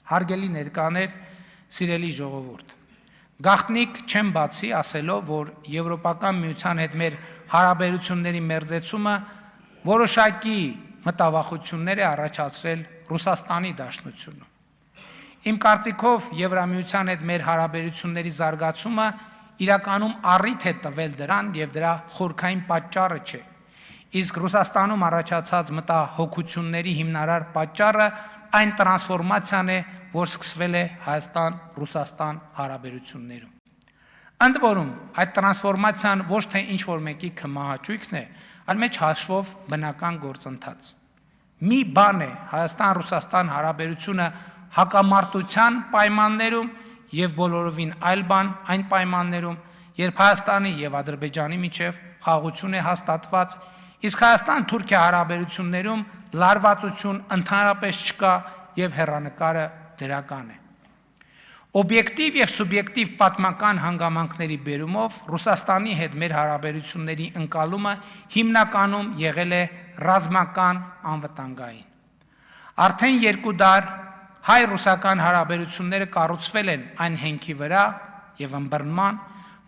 Հարգելի ներկաներ, սիրելի ժողովուրդ, գաղտնիք չեմ բացի ասելով, որ Եվրոպական միության հետ մեր հարաբերությունների մերձեցումը որոշակի մտավախություններ է առաջացրել Ռուսաստանի Դաշնությունում։ Իմ կարծիքով Եվրամիության հետ մեր հարաբերությունների զարգացումը իրականում առիթ է տվել դրան եւ դրա խորքային պատճառը չէ։ Իսկ Ռուսաստանում առաջացած մտահոգությունների հիմնարար պատճառը այն տրանսֆորմացիան է, որ սկսվել է Հայաստան-Ռուսաստան հարաբերություններում։ Ընդ որում, այդ տրանսֆորմացիան ոչ թե ինչ-որ մեկի քմահաճույքն է, այլ մեջ հաշվով բնական գործընթաց։ Մի բան է Հայաստան-Ռուսաստան հարաբերությունը հակամարտության պայմաններում եւ բոլորովին այլ բան այն պայմաններում, երբ Հայաստանի եւ Ադրբեջանի միջև խաղաղություն է հաստատված, իսկ Հայաստան-Թուրքիա հարաբերություններում լարվածություն ընդհանրապես չկա եւ հեռանկարը դրական է։ Օբյեկտիվ եւ սուբյեկտիվ պատմական հանգամանքների բերումով Ռուսաստանի հետ մեր հարաբերությունների ընկալումը հիմնականում եղել է ռազմական անվտանգային։ Արդեն 2 դար հայ-ռուսական հարաբերությունները կառուցվել են այն հենքի վրա եւ ըմբռնման,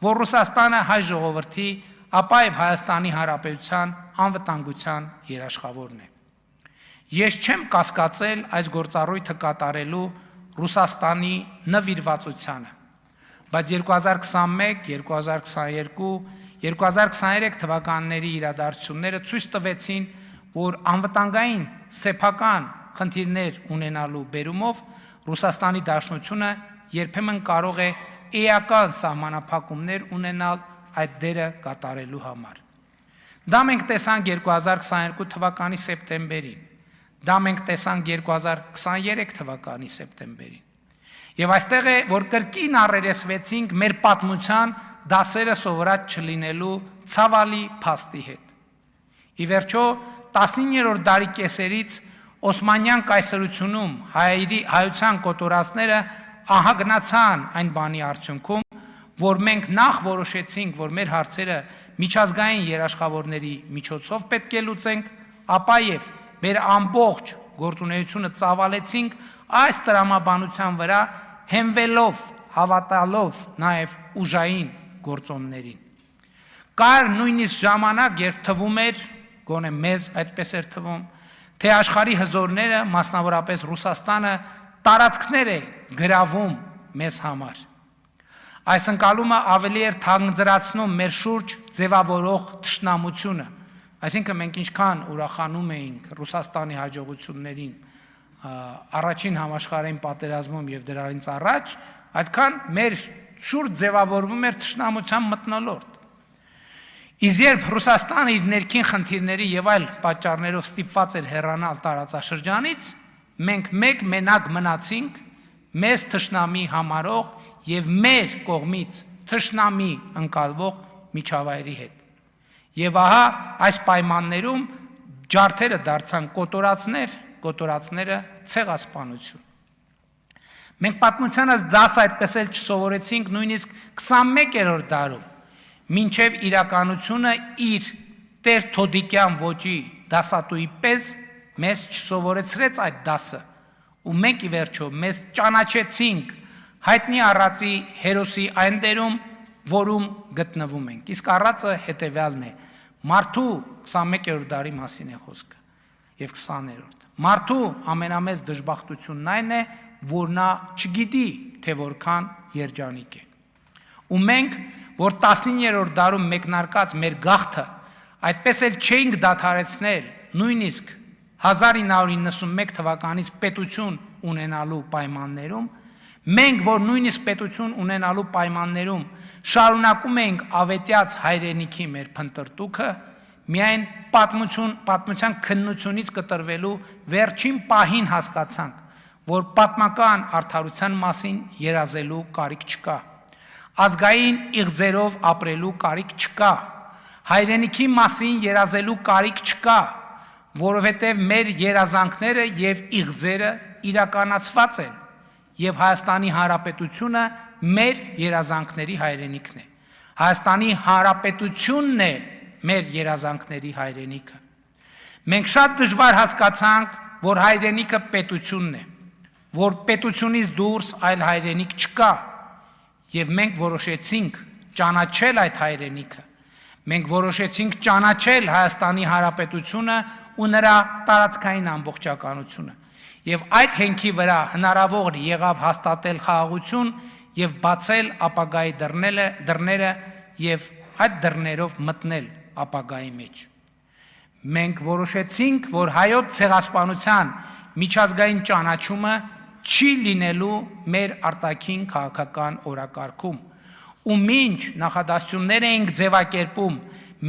որ Ռուսաստանը հայ ժողովրդի, ապա եւ Հայաստանի հարաբերության անվտանգության երաշխավորն է։ Ես չեմ կասկածել այս գործառույթը կատարելու Ռուսաստանի նվիրվածությանը, բայց 2021, 2022, 2023 թվականների իրադարձությունները ցույց տվեցին, որ անվտանգային սեփական խնդիրներ ունենալու բերումով Ռուսաստանի Դաշնությունը երբեմն կարող է էական սահմանափակումներ ունենալ այդ դերը կատարելու համար։ Դա մենք տեսանք 2022 թվականի սեպտեմբերին, դա մենք տեսանք 2023 թվականի սեպտեմբերին։ Եվ այստեղ է, որ կրկին առերեսվեցինք մեր պատմության դասերը սովորած չլինելու ցավալի փաստի հետ։ Ի վերջո 19-րդ դարի կեսերից Օսմանյան կայսրությունում հայության կոտորածները ահագնացան այն բանի արդյունքում, որ մենք նախ որոշեցինք, որ մեր հարցերը միջազգային երաշխավորների միջոցով պետք է լուծենք, ապա եւ մեր ամբողջ գործունեությունը ծավալեցինք այս տրամաբանության վրա, հենվելով, հավատալով նաեւ ուժային գործոններին։ Կար նույնիսկ ժամանակ, երբ թվում էր, գոնե մեզ այդպես էր թվում, թե աշխարհի հզորները, մասնավորապես Ռուսաստանը, տարածքներ է գրավում մեզ համար։ Այս ընկալումը ավելի էր թանձրացնում մեր շուրջ ձևավորող թշնամությունը, այսինքն մենք ինչքան ուրախանում էինք Ռուսաստանի հաջողություններին առաջին համաշխարհային պատերազմում եւ դրանից առաջ, այդքան մեր շուրջ ձևավորվում էր թշնամության մթնոլորտ։ Իսկ երբ Ռուսաստանը իր ներքին խնդիրների եւ այլ պատճառներով ստիպված էր հեռանալ տարածաշրջանից, մենք մեկ մենակ մնացինք մեզ թշնամի համարող եւ մեր կողմից թշնամի ընկալվող միջավայրի հետ։ Եվ ահա այս պայմաններում ջարդերը դարձան կոտորածներ, կոտորածները ցեղասպանություն։ Մենք պատմությանս դաս այդպես էլ չսովորեցինք նույնիսկ 21-րդ դարում, մինչև իրականությունը իր Տեր Թոդիկյան ոճի դասատուի պես մեզ չսովորեցրեց այդ դասը, ու մենք ի վերջո մեզ ճանաչեցինք հայտնի առածի հերոսի այն դերում, որում գտնվում ենք։ Իսկ առածը հետևյալն է. մարդու 21-րդ դարի մասին է խոսքը եւ 20-րդ։ Մարդու ամենամեծ դժբախտությունն այն է, որ նա չգիտի, թե որքան երջանիկ է։ Ու մենք, որ 19-րդ դարում մեկնարկած մեր գաղթը այդպես էլ չէինք դադարեցնել նույնիսկ 1991 թվականից պետություն ունենալու պայմաններում, մենք, որ նույնիսկ պետություն ունենալու պայմաններում շարունակում էինք ավետյաց հայրենիքի մեր փնտրտուքը, միայն պատմության քննությունից կտրվելու վերջին պահին հասկացանք, որ պատմական արդարության մասին երազելու կարիք չկա, ազգային իղձերով ապրելու կարիք չկա, հայրենիքի մասին երազելու կարիք չկա, որովհետև մեր երազանքները եւ իղձերը իրականացված են, եւ Հայաստանի Հանրապետությունը մեր երազանքների հայրենիքն է։ Հայաստանի Հանրապետությունն է մեր երազանքների հայրենիքը։ Մենք շատ դժվար հասկացանք, որ հայրենիքը պետությունն է, որ պետությունից դուրս այլ հայրենիք չկա, եւ մենք որոշեցինք ճանաչել այդ հայրենիքը, մենք որոշեցինք ճանաչել Հայաստանի Հանրապետությունը ու նրա տարածքային ամբողջականությունը, եւ այդ հենքի վրա հնարավոր եղավ հաստատել խաղաղություն եւ բացել ապագայի դռները եւ այդ դռներով մտնել ապագայի մեջ։ Մենք որոշեցինք, որ հայոց ցեղասպանության միջազգային ճանաչումը չի լինելու մեր արտաքին քաղաքական օրակարգում, ու մինչ նախադասություններ էինք ձևակերպում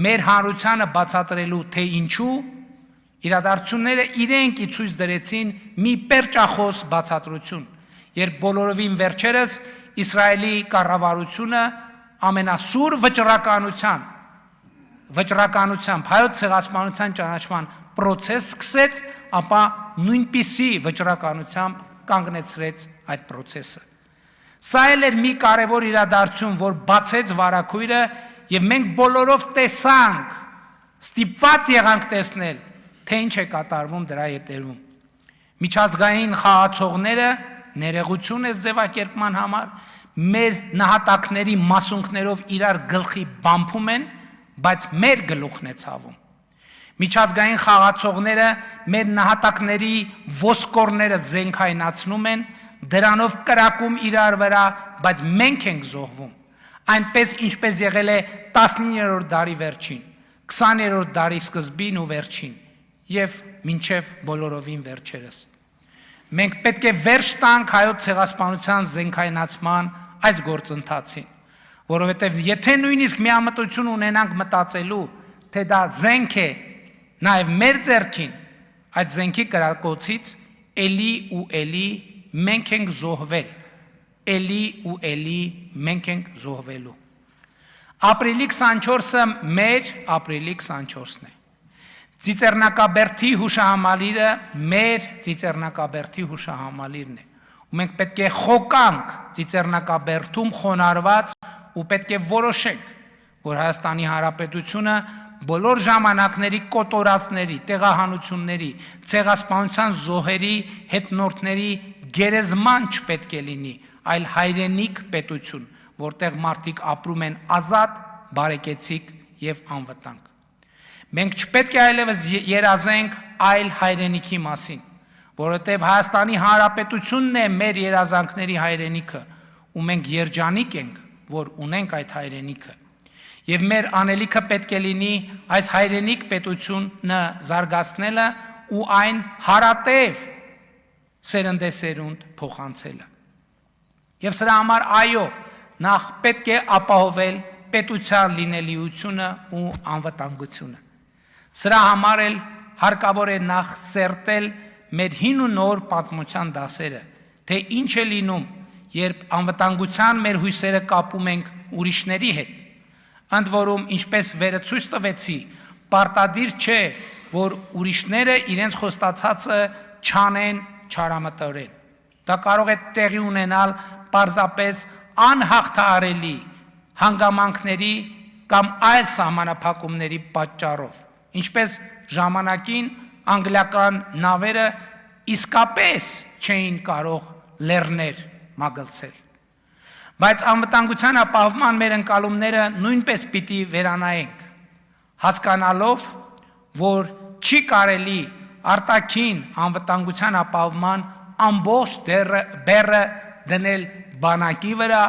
մեր հանրությանը բացատրելու, թե ինչու, իրադարձությունները իրենք ցույց դրեցին մի պերճախոս բացատրություն, երբ բոլորովին վերջերս Իսրայելի կառավարությունը ամենասուր վճռականությամբ հայոց ցեղասպանության ճանաչման process սկսեց, ապա նույնպիսի վճռականությամբ կանգնեցրեց այդ process-ը։ Սա էր մի կարևոր իրադարձություն, որ բացեց վարակույրը եւ մենք բոլորով տեսանք, ստիպված եղանք տեսնել, թե ինչ է կատարվում դրա ետևում։ Միջազգային խաղացողները ներողություն է ձևակերպման համար մեր նահատակների մասունքներով իրար գլխի բամփում են, բայց մեր գլուխն է ցավում։ Միջազգային խաղացողները մեր նահատակների ոսկորները զենքայնացնում են, դրանով կրակում իրար վրա, բայց մենք ենք զոհվում։ Այնպես ինչպես եղել է 19-րդ դարի վերջին, 20-րդ դարի սկզբին ու վերջին եւ մինչեւ բոլորովին վերջերս։ Մենք պետք է վերջ տանք հայոց ցեղասպանության զենքայնացման այս գործընթացին, որովհետեւ եթե նույնիսկ միամտություն ունենանք մտածելու, թե դա զենք է նաեւ մեր ձեռքին, այդ զենքի կրակոցից էլի ու էլի մենք ենք զոհվել, էլի ու էլի մենք ենք զոհվելու։ Ապրիլի 24-ը մեր ապրիլի 24-ն է։ Ծիծեռնակաբերդի հուշահամալիրը մեր ծիծեռնակաբերդի հուշահամալիրն է։ Ու մենք պետք է խոկանք ծիծեռնակաբերդում խոնարհված ու պետք է որոշենք, որ Հայաստանի Հանրապետությունը բոլոր ժամանակների կոտորածների, տեղահանությունների, ցեղասպանության զոհերի հետնորդների գերեզման չպետք է լինի, այլ հայրենիք պետություն, որտեղ մարդիկ ապրում են ազատ, բարեկեցիկ եւ անվտանգ։ Մենք չպետք է այլևս երազենք այլ հայրենիքի մասին, որովհետև Հայաստանի Հանրապետությունն է մեր երազանքների հայրենիքը, ու մենք երջանիկ ենք, որ ունենք այդ հայրենիքը։ Եվ մեր անելիքը պետք է լինի այս հայրենիք պետությունը զարգացնելը ու այն հարատև սերնդեսերունդ փոխանցելը։ Եվ սրա համար այո, նախ պետք է ապահովել պետության լինելիությունը ու անվտանգությունը։ Սրա համար էլ հարկավոր է նախ սերտել մեր հին ու նոր պատմության դասերը, թե ինչ է լինում, երբ անվտանգության մեր հույսերը կապում ենք ուրիշների հետ։ Ընդ որում, ինչպես վերը ցույց տվեցի, պարտադիր չէ, որ ուրիշները իրենց խոստացածը չանեն չարամտորեն։ Դա կարող է տեղի ունենալ պարզապես անհաղթահարելի հանգամանքների կամ այլ սահմանափակումների պատճառով, ինչպես ժամանակին անգլիական նավերը իսկապես չէին կարող լեռներ մագլցել։ Բայց անվտանգության ապահովման մեր ընկալումները նույնպես պիտի վերանայենք, հասկանալով, որ չի կարելի արտաքին անվտանգության ապահովման ամբողջ բեռը դնել բանակի վրա,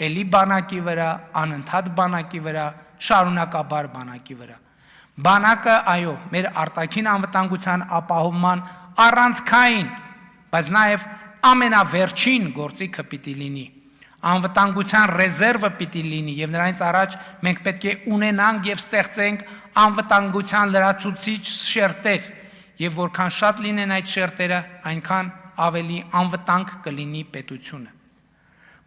էլի բանակի վրա, անընդհատ բանակի վրա, շարունակաբար բանակի վրա։ Բանակը, այո, մեր արտաքին անվտանգության ապահովման առանցքային, բայց նաև ամենավերջին գործիքը պիտի լինի։ Անվտանգության ռեզերվը պիտի լինի եւ նրանից առաջ մենք պետք է ունենանք եւ ստեղծենք անվտանգության լրացուցիչ շերտեր եւ որքան շատ լինեն այդ շերտերը, այնքան ավելի անվտանգ կլինի պետությունը։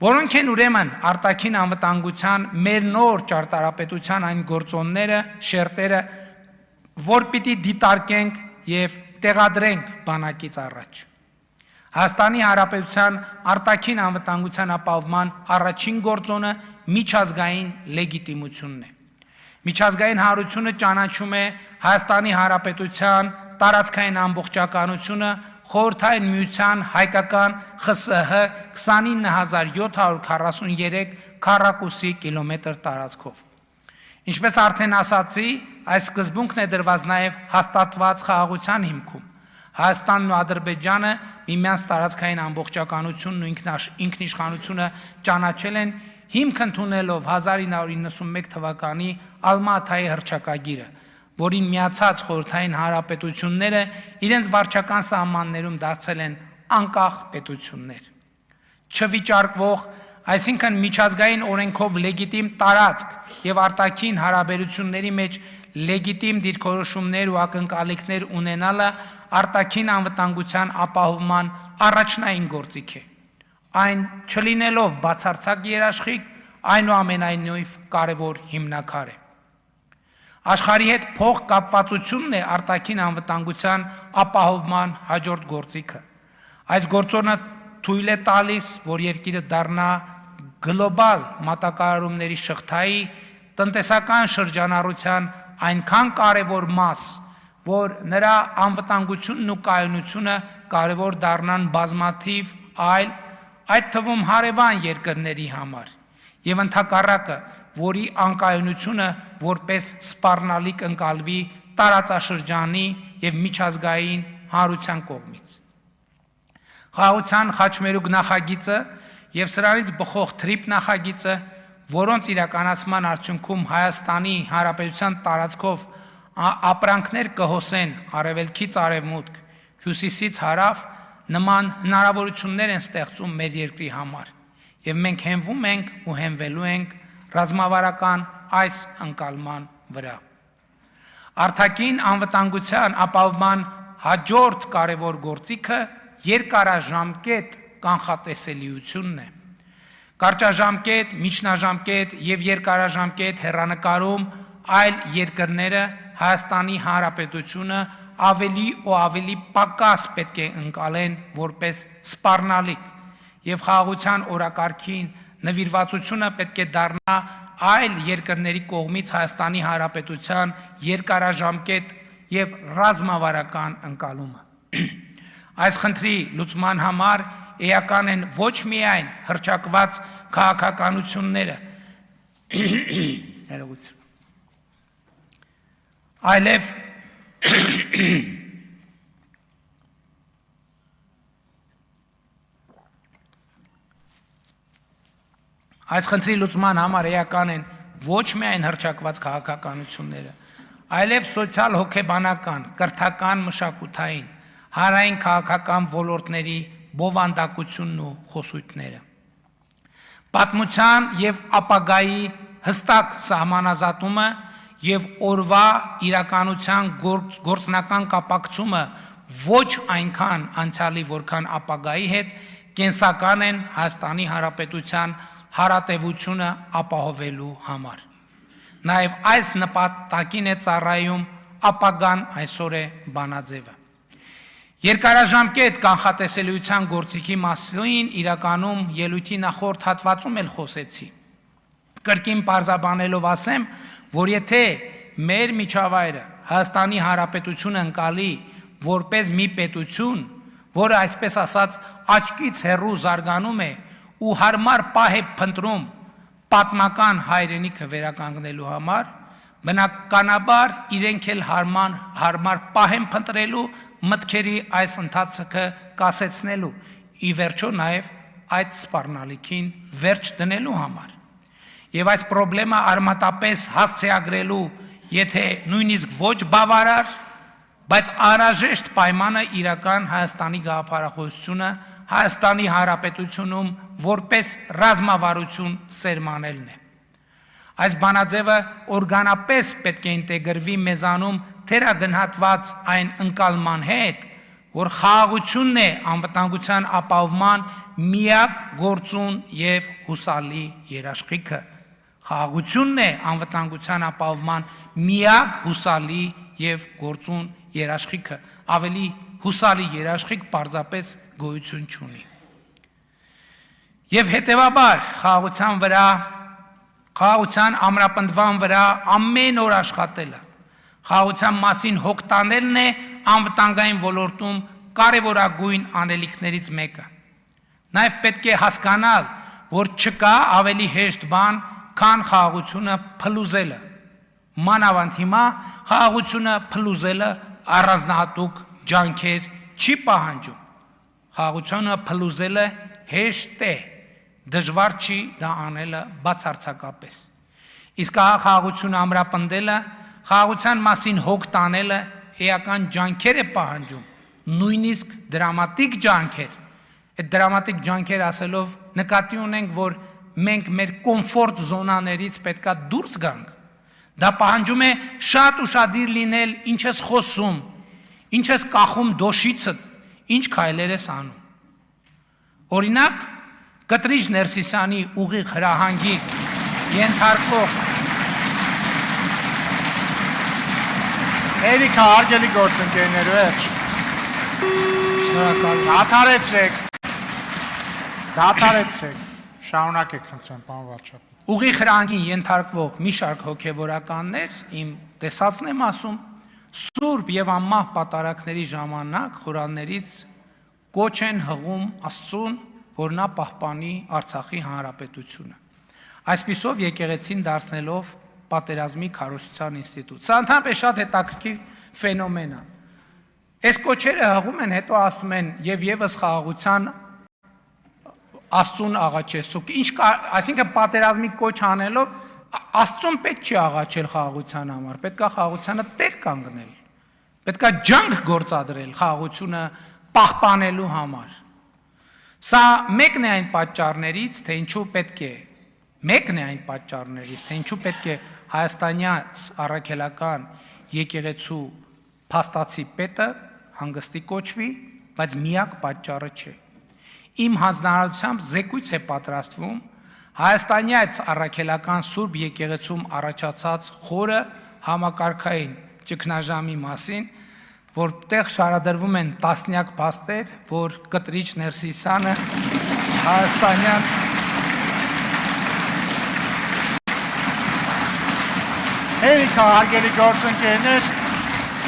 Որոնք են ուրեմն արտաքին անվտանգության մեր նոր ճարտարապետության այն գործոնները, շերտերը, որ պիտի դիտարկենք եւ տեղադրենք բանակից առաջ։ Հայաստանի Հանրապետության արտաքին անվտանգության ապահովման առաջին գործոնը միջազգային լեգիտիմությունն է։ Միջազգային հանրությունը ճանաչում է Հայաստանի Հանրապետության տարածքային ամբողջականությունը Խորհրդային Միության հայկական ԽՍՀ 29743 քառակուսի կիլոմետր տարածքով։ Ինչպես արդեն ասացի, այս սկզբունքն է դրված նաև հաստատված խաղաղության հիմքում։ Հայաստանն ու Ադրբեջանը միմյանց տարածքային ամբողջականությունն ու ինքնիշխանությունը ճանաչել են հիմք ընդունելով 1991 թվականի Ալմա-Աթայի հռչակագիրը, որին միացած խորհրդային հանրապետությունները իրենց վարչական սահմաններում դարձել են անկախ պետություններ։ Չվիճարկվող, այսինքն միջազգային օրենքով լեգիտիմ տարածք եւ արտաքին հարաբերությունների մեջ լեգիտիմ դիրքորոշումներ ու ակնկալիքներ ունենալը արտաքին անվտանգության ապահովման առաջնային գործիք է։ Այն չլինելով բացարձակ երաշխիք, այնուամենայնիվ կարևոր հիմնաքար է։ Աշխարհի հետ փոխկապվածությունն է արտաքին անվտանգության ապահովման հաջորդ գործիքը։ Այս գործոնը թույլ է տալիս, որ երկիրը դառնա գլոբալ մատակարարումների շղթայի տնտեսական շրջանառության այնքան կարևոր մաս, որ նրա անվտանգությունն ու կայունությունը կարևոր դառնան բազմաթիվ այլ, այդ թվում հարևան երկրների համար, եւ ընդհակառակը, որի անկայունությունը որպես սպառնալիք ընկալվի տարածաշրջանի եւ միջազգային հանրության կողմից։ Խաղաղության խաչմերուկ նախագիծը եւ սրանից բխող թրիփ նախագիծը, որոնց իրականացման արդյունքում Հայաստանի Հանրապետության տարածքով ապրանքներ կհոսեն արևելքից արևմուտք, հյուսիսից հարավ, նման հնարավորություններ են ստեղծում մեր երկրի համար, եւ մենք հենվում ենք ու հենվելու ենք ռազմավարական այս ընկալման վրա։ Արտաքին անվտանգության ապահովման հաջորդ կարևոր գործիքը երկարաժամկետ կանխատեսելիությունն է։ Կարճաժամկետ, միջնաժամկետ եւ երկարաժամկետ հեռանկարում այլ երկրները Հայաստանի Հանրապետությունը ավելի ու ավելի պակաս պետք է ընկալեն որպես սպառնալիք եւ խաղաղության օրակարգին նվիրվածությունը պետք է դառնա այլ երկրների կողմից Հայաստանի Հանրապետության երկարաժամկետ եւ ռազմավարական ընկալումը։ Այս խնդրի լուծման համար էական են ոչ միայն հռչակված քաղաքականությունները, այլև այս խնդրի լուծման համար էական են ոչ միայն հռչակված քաղաքականությունները, այլև սոցիալ-հոգեբանական, կրթական, մշակութային, հանրային քաղաքական ոլորտների բովանդակությունն ու խոսույթները։ Պատմության եւ ապագայի հստակ սահմանազատումը եւ օրվա իրականության գործնական կապակցումը ոչ այնքան անցյալի, որքան ապագայի հետ կենսական են Հայաստանի Հանրապետության հարատևությունը ապահովելու համար։ Նաեւ այս նպատակին է ծառայում ապագան այսօր է բանաձևը։ Երկարաժամկետ կանխատեսելիության գործիքի մասին իրականում ելույթի նախորդ հատվածում էլ խոսեցի։ Կրկին պարզաբանելով ասեմ, որ եթե մեր միջավայրը Հայաստանի Հանրապետությունը ընկալի որպես մի պետություն, որը այսպես ասած աչքից հեռու զարգանում է ու հարմար պահ է փնտրում պատմական հայրենիքը վերականգնելու համար, բնականաբար իրենք էլ հարմար պահ են փնտրելու մտքերի այս ընթացքը կասեցնելու, ի վերջո նաև այդ սպառնալիքին վերջ դնելու համար։ Եվ այս պրոբլեմը արմատապես հասցեագրելու, եթե նույնիսկ ոչ բավարար, բայց անհրաժեշտ պայմանը իրական Հայաստանի գաղափարախոսությունը Հայաստանի Հանրապետությունում որպես ռազմավարություն սերմանելն է։ Այս բանաձևը օրգանապես պետք է ինտեգրվի մեզանում թերագնահատված այն ընկալման հետ, որ խաղաղությունն է անվտանգության ապահովման միակ գործուն եւ հուսալի երաշխիքը։ Խաղաղությունն է անվտանգության ապահովման միակ հուսալի եւ գործուն երաշխիքը, ավելի հուսալի երաշխիք պարզապես գոյություն չունի։ Եվ հետևաբար խաղաղության ամրապնդման վրա ամեն օր աշխատելը, խաղաղության մասին հոգ տանելն է անվտանգային ոլորտում կարևորագույն անելիքներից մեկը։ Նաև պետք է հասկանալ, որ չկա ավելի հեշտ բան, քան խաղաղությունը փլուզելը։ Մանավանդ հիմա խաղաղությունը փլուզելը առանձնահատուկ ջանքեր չի պահանջում։ Խաղաղությունը փլուզելը հեշտ է, դժվար չի դա անելը բացարձակապես։ Իսկ խաղաղությունը ամրապնդելը, խաղաղության մասին հոգ տանելը էական ջանքեր է պահանջում, նույնիսկ դրամատիկ ջանքեր։ Այդ դրամատիկ ջանքեր ասելով նկատի ունենք, որ մենք մեր կոմֆորտ զոնաներից պետքա դուրս գանք։ Դա պահանջում է շատ ուշադիր լինել, ինչ ես խոսում, ինչ ես կախում դոշիցդ, ինչ քայլեր ես անում։ Օրինակ, Կտրիչ Ներսիսյանի ուղիղ հրահանգի ենթարկվող Էրիկա, հարգելի գործընկերներ, վերջ։ Դադարեցրեք, շարունակեք, խնդրեմ, պարոն վարչապետ։ Ուղիղ հրահանգին ենթարկվող մի շարք հոգևորականներ, իմ տեսածն եմ ասում, սուրբ եւ անմահ պատարակների ժամանակ խորաններից կոչ են հղում Աստծուն, որ նա պահպանի Արցախի հանրապետությունը։ Այսպիսով եկեղեցին դարձնելով պատերազմի քարոզչության ինստիտուտ։ Սա ընդհանրապես շատ հետաքրքիր ֆենոմեն է։ Այս կոչերը հղում են, հետո ասում են եւ եւս խաղաղության Աստծուն աղաչեցուկ։ Այսինքն պատերազմի կոչ անելով Աստծուն պետք չի աղաչել խաղաղության համար, պետք է խաղաղությանը տեր կանգնել։ Պետք է ջանք գործադրել խաղաղությունը պահպանելու համար։ Սա մեկն է այն պատճառներից, թե ինչու պետք է հայաստանյաց առաքելական եկեղեցու փաստացի պետը հանգստի կոչվի, բայց միակ պատճառը չէ։ Իմ հանձնարարությամբ զեկույց է պատրաստվում հայաստանյաց առաքելական Սուրբ եկեղեցում առաջացած խորը համակարգային ճգնաժամի մասին, որտեղ շարադրվում են տասնյակ փաստեր, որ Կտրիչ Ներսիսյանը հայաստանյան Էրիկա, հարգելի գործընկերներ,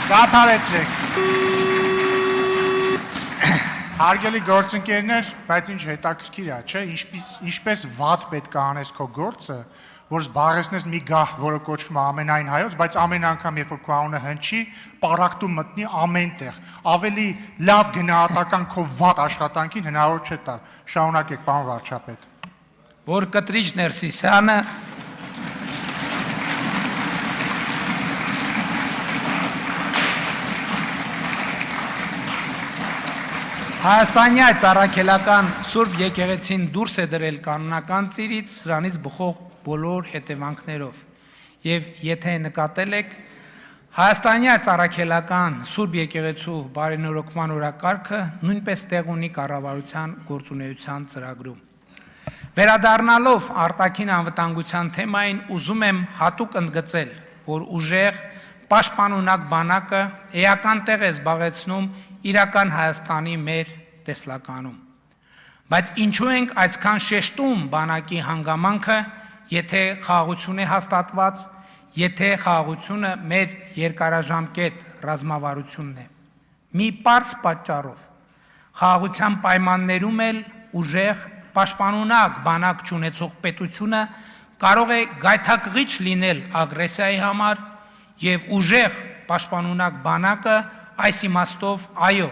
դադարեցրեք։ Հարգելի գործընկերներ, բայց ինչ հետաքրքիր է, չէ, ինչպես վատ պետք է անես քո գործը, որ զբաղեցնես մի գահ, որը կոչվում է ամենայն հայոց, բայց ամեն անգամ, երբ որ քո անունը հնչի, պարակտում մտնի ամեն տեղ։ Ավելի լավ գնահատական քո վատ աշխատանքին հնարավոր չէ տալ։ Շարունակեք, պարոն վարչապետ։ Որ Կտրիչ Ներսիսյանը հայաստանյաց առաքելական Սուրբ եկեղեցին դուրս է դրել կանոնական ծիրից, սրանից բխող բոլոր հետևանքներով։ Եվ եթե նկատել եք, հայաստանյաց առաքելական Սուրբ եկեղեցու բարենորոգման օրակարգը նույնպես տեղ ունի կառավարության գործունեության ծրագրում։ Վերադառնալով արտաքին անվտանգության թեմային, ուզում եմ հատուկ ընդգծել, որ ուժեղ պաշտպանունակ բանակը էական տեղ է զբաղեցնում իրական Հայաստանի մեր տեսլականում։ Բայց ինչու ենք այսքան շեշտում բանակի հանգամանքը, եթե խաղաղություն է հաստատված, եթե խաղաղությունը մեր երկարաժամկետ ռազմավարությունն է։ Մի պարզ պատճառով խաղաղության պայմաններում էլ ուժեղ պաշտպանունակ բանակ չունեցող պետությունը կարող է գայթակղիչ լինել ագրեսիայի համար եւ ուժեղ պաշտպանունակ բանակը այս իմաստով, այո,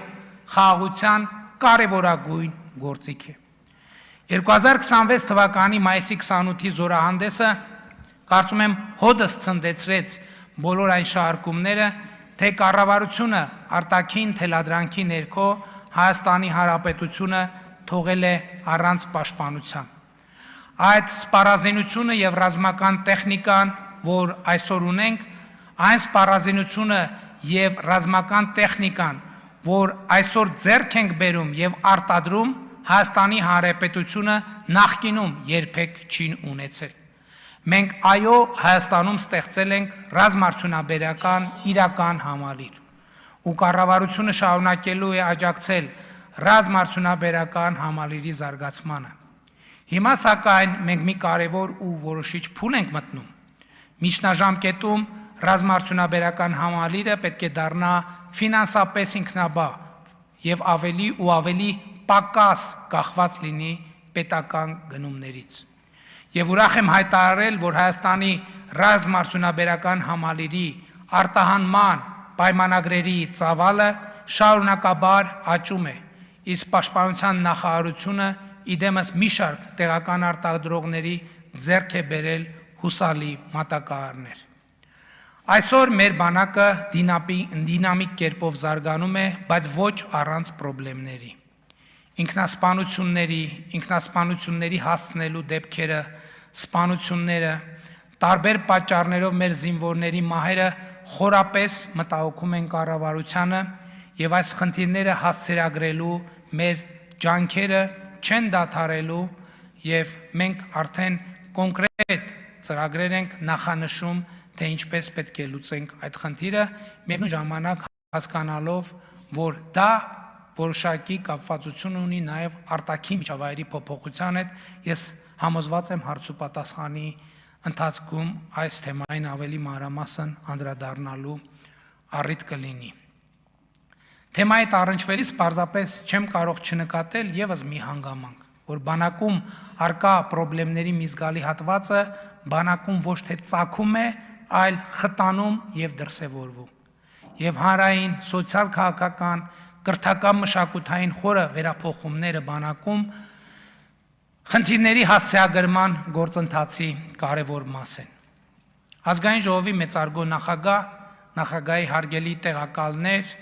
խաղաղության կարևորագույն գործիք է։ 2026 թվականի մայիսի 28-ի զորահանդեսը կարծում եմ հոդս ցնդեցրեց բոլոր այն շարժումները, թե կառավարությունը արտաքին թելադրանքի ներքո Հայաստանի Հանրապետությունը թողել է առանց պաշտպանության։ Այդ սպառազինությունը եւ ռազմական տեխնիկան, որ այսօր ունենք, այն սպառազինությունը եւ ռազմական տեխնիկան, որ այսօր ձեռք ենք բերում եւ արտադրում, Հայաստանի Հանրապետությունը նախկինում երբեք չի ունեցել։ Մենք այո Հայաստանում ստեղծել ենք ռազմարդյունաբերական իրական համալիր ու կառավարությունը շարունակելու է աջակցել ռազմարդյունաբերական համալիրի զարգացմանը։ Հիմա սակայն մենք մի կարևոր ու որոշիչ փուլ ենք մտնում։ Միջնաժամկետում ռազմարդյունաբերական համալիրը պետք է դառնա ֆինանսապես ինքնաբավ եւ ավելի ու ավելի պակաս կախված լինի պետական գնումներից։ Եվ ուրախ եմ հայտարարել, որ Հայաստանի ռազմարդյունաբերական համալիրի արտահանման պայմանագրերի ծավալը շարունակաբար աճում է, իսկ պաշտպանության նախարարությունը իդեմս մի շարք տեղական արտադրողների ձեռք է բերել հուսալի մատակարարներ։ Այսօր մեր բանակը դինամիկ կերպով զարգանում է, բայց ոչ առանց խնդիրների։ Ինքնասպանությունների հասցնելու դեպքերը, սպանությունները, տարբեր պատճառներով մեր զինվորների մահերը խորապես մտահոգում են կառավարությանը եւ այս խնդիրները հասցեագրելու մեր ջանքերը չեն դադարելու եւ մենք արդեն կոնկրետ ծրագրեր ենք նախանշում, թե ինչպես պետք է լուծենք այդ խնդիրը, միևնույն ժամանակ հասկանալով, որ դա որոշակի կապվածություն ունի նաև արտաքին միջավայրի փոփոխության հետ, ես համոզված եմ հարցուպատասխանի ընթացքում այս թեմային ավելի մանրամասն անդրադառնալու առիթ կլինի։ Թեմայից առնչվելիս պարզապես չեմ կարող չնկատել եւս մի հանգամանք, որ բանակում արկա խնդիրների մի զգալի հատվածը բանակում ոչ թե ծագում է, այլ խտանում եւ դրսեւորվում։ Եվ հանրային, սոցիալ-քաղաքական, կրթական մշակութային խորը վերափոխումները բանակում խնդիրների հասցեագրման գործընթացի կարևոր մաս են։ Ազգային ժողովի մեծարգո նախագահի հարգելի տեղակալներ,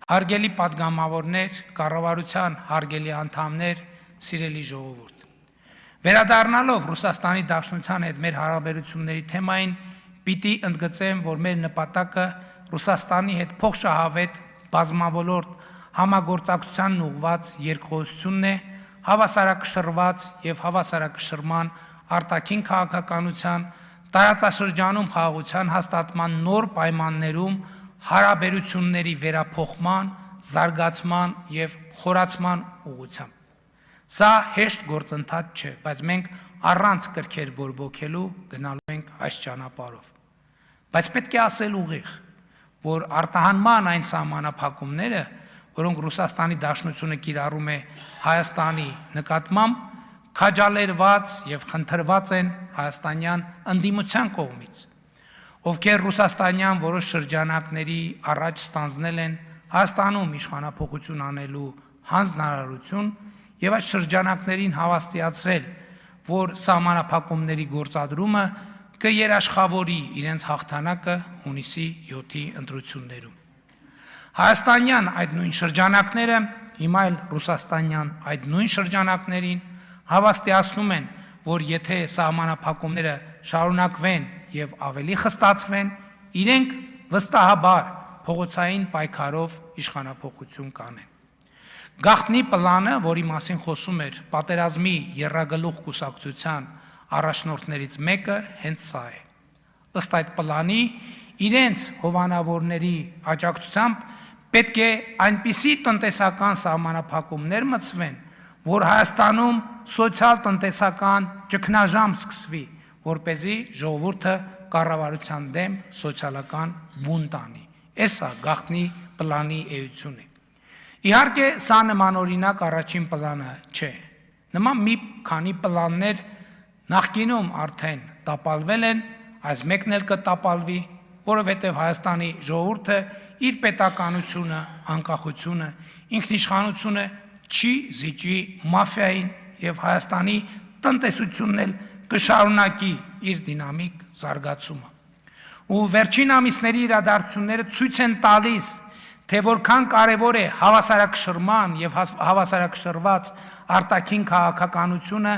հարգելի падգամավորներ, կառավարության հարգելի անդամներ, սիրելի ժողովուրդ։ Վերադառնալով Ռուսաստանի Դաշնության հետ մեր հարաբերությունների թեմային, պիտի ընդգծեմ, որ մեր նպատակը Ռուսաստանի հետ փոխշահավետ բազմավոլորտ համագործակցության ուղղված երկխոսությունն է, հավասարակշռված եւ հավասարակշռման արտաքին քաղաքականության տարածաշրջանում խաղաղության հաստատման նոր պայմաններում հարաբերությունների վերափոխման, զարգացման եւ խորացման ուղղությամբ։ Սա հեշտ գործընթաց չէ, բայց մենք առանց կրքեր բորբոքելու գնալու ենք այս ճանապարհով։ Բայց պետք է ասել ուղիղ, որ արտահանման այն սահմանափակումները, որոնք Ռուսաստանի Դաշնությունը կիրառում է Հայաստանի նկատմամբ, քաջալերված եւ խնդրված են հայաստանյան ընդդիմության կողմից, ովքեր ռուսաստանյան որոշ շրջանակների առաջ ստանձնել են Հայաստանում իշխանափոխություն անելու հանձնարարություն եւ այդ շրջանակներին հավաստիացրել, որ սահմանափակումների գործադրումը կերաշխավորի իրենց հաղթանակը հունիսի 7-ի ընտրություններում։ Հայաստանյան այդ նույն շրջանակները, հիմա էլ ռուսաստանյան այդ նույն շրջանակներին հավաստիացնում են, որ եթե սահմանափակումները շարունակվեն եւ ավելի խստացվեն, իրենք վստահաբար փողոցային պայքարով իշխանափոխություն կանեն։ Գաղտնի պլանը, որի մասին խոսում էր պատերազմի եռագլուխ կուսակցության առաջնորդներից մեկը, հենց սա է։ Ըստ այդ պլանի, իրենց հովանավորների աջակցությամբ պետք է այնպիսի տնտեսական սահմանափակումներ մտցվեն, որ Հայաստանում սոցիալ-տնտեսական ճգնաժամ սկսվի, որպեսզի ժողովուրդը կառավարության դեմ սոցիալական բունտ անի։ Էսա գաղտնի պլանի էությունը։ Իհարկե, սա նմանօրինակ առաջին պլանը չէ։ Նման մի քանի պլաններ նախկինում արդեն տապալվել են, այս մեկն էլ կտապալվի, որովհետև Հայաստանի ժողովուրդը իր պետականությունը, անկախությունը, ինքնիշխանությունը չի զիջի մաֆիային եւ Հայաստանի տնտեսությունն էլ կշարունակի իր դինամիկ զարգացումը։ Ու վերջին ամիսների իրադարձությունները ցույց են տալիս, թե որքան կարևոր է հավասարակշռման եւ հավասարակշռված արտաքին քաղաքականությունը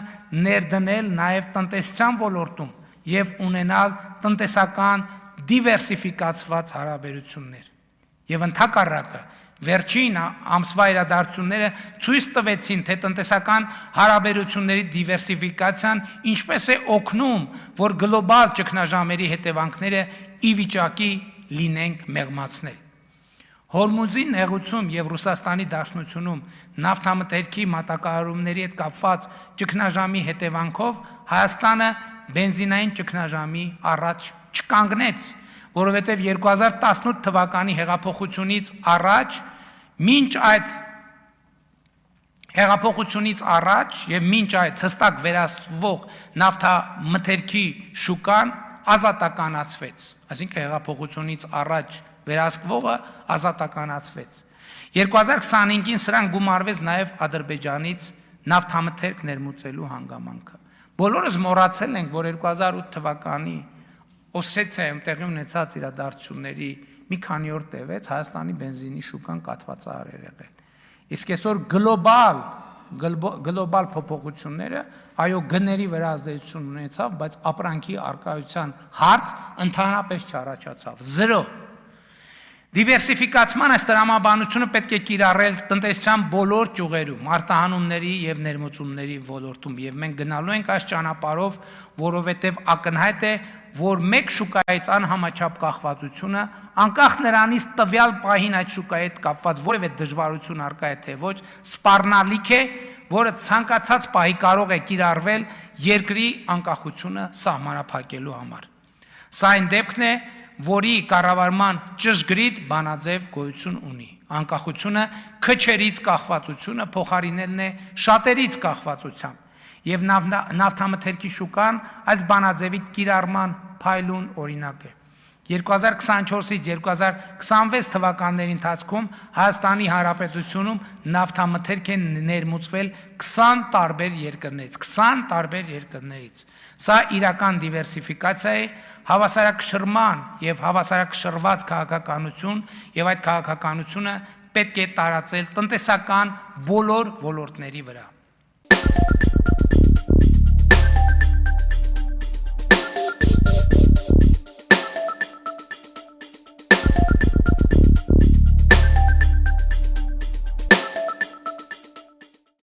ներդնել նաեւ տնտեսության ոլորտում եւ ունենալ տնտեսական դիվերսիֆիկացված հարաբերություններ։ Եվ ընդհակառակը վերջին ամսվա իրադարձությունները ցույց տվեցին, թե տնտեսական հարաբերությունների դիվերսիֆիկացիան ինչպես է օգնում, որ գլոբալ ճգնաժամերի հետևանքները ի վիճակի լինենք մեղմացնել։ Հորմուզի նեղուցում եւ Ռուսաստանի Դաշնությունում նավթամթերքի մատակարարումների հետ կապված ճգնաժամի հետևանքով Հայաստանը բենզինային ճգնաժամի առաջ չկանգնեց, որովհետև 2018 թվականի հեղափոխությունից առաջ մինչ այդ Հեղափոխությունից առաջ եւ մինչ այդ հստակ վերահսկվող նավթամթերքի շուկան ազատականացվեց, այսինքն հեղափոխությունից առաջ վերահսկվողը ազատականացվեց։ 2025-ին սրան գումարվեց նաեւ Ադրբեջանից նավթամթերք ներմուծելու հանգամանքը։ Բոլորս մոռացել ենք, որ 2008 թվականի Օսեթիայում տեղի ունեցած իրադարձությունների մի քանի օր տևեց Հայաստանի բենզինի շուկան կաթվածահար էր եղել։ Իսկ այսօր գլոբալ փոփոխությունները այո գների վրա ազդեցություն ունեցավ, բայց ապրանքի արկայության հարց ընդհանրապես չառաջացավ։ 0 Դիվերսիֆիկացման այս տրամաբանությունը պետք է կիրառել տնտեսության բոլոր ճյուղերում, արտահանումների եւ ներմուծումների ոլորտում, եւ մենք գնալու ենք այս ճանապարհով, որովհետեւ ակնհայտ է, որ մեկ շուկայից անհամաչափ կախվածությունը, անկախ նրանից տվյալ պահին այդ շուկայի հետ կապված որևէ դժվարություն արկա է թե ոչ, սպառնալիք է, որը ցանկացած պահի կարող է կիրառվել երկրի անկախությունը սահմանափակելու համար։ Սա այն դեպքն է, որի կառավարման ճշգրիտ բանաձև գոյություն ունի։ Անկախությունը քչերից կախվածությունը փոխարինելն է շատերից կախվածությամբ, եւ նավթամթերքի շուկան այս բանաձևի կիրառման փայլուն օրինակ է։ 2024-ից 2026 թվականների ընթացքում Հայաստանի Հանրապետությունում նավթամթերք են ներմուծվել 20 տարբեր երկրներից։ Սա իրական դիվերսիֆիկացիա է, հավասարակշռման եւ հավասարակշռված քաղաքականություն եւ այդ քաղաքականությունը պետք է տարածել տնտեսական բոլոր ոլորտների վրա։